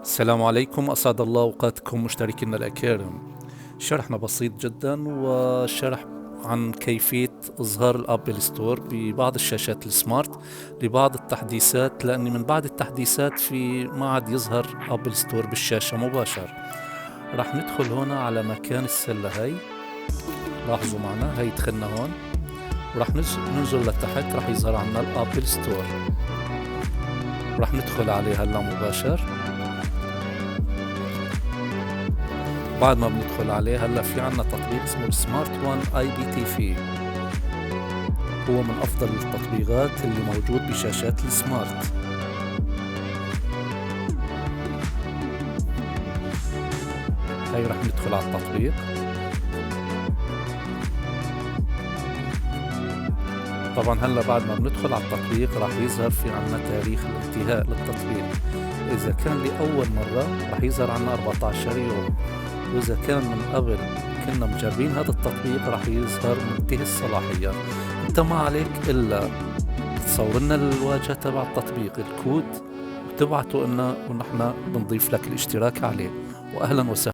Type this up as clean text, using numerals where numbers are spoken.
السلام عليكم، أسعد الله أوقاتكم مشتركينا الأكارم. شرحنا بسيط جدا وشرح عن كيفية إظهار الأبل ستور ببعض الشاشات السمارت لبعض التحديثات، لأن من بعد التحديثات في ما عاد يظهر أبل ستور بالشاشة مباشر. راح ندخل هنا على مكان السلة هاي، لاحظوا معنا هاي دخلنا هون، وراح ننزل لتحت راح يظهر عنا الأبل ستور. راح ندخل عليه هلا مباشر. بعد ما بندخل عليه هلا في عنا تطبيق اسمه السمارت وان اي بي تي في، هو من افضل التطبيقات اللي موجود بشاشات السمارت. هاي رح ندخل على التطبيق. طبعا هلا بعد ما بندخل على التطبيق راح يظهر في عنا تاريخ الانتهاء للتطبيق. اذا كان لأول مرة راح يظهر عنا 14 يوم، واذا كان من قبل كنا مجربين هذا التطبيق راح يظهر منتهي الصلاحية. انت ما عليك الا تصور لنا الواجهة تبع التطبيق، الكود، وتبعته لنا ونحن بنضيف لك الاشتراك عليه. واهلا وسهلا.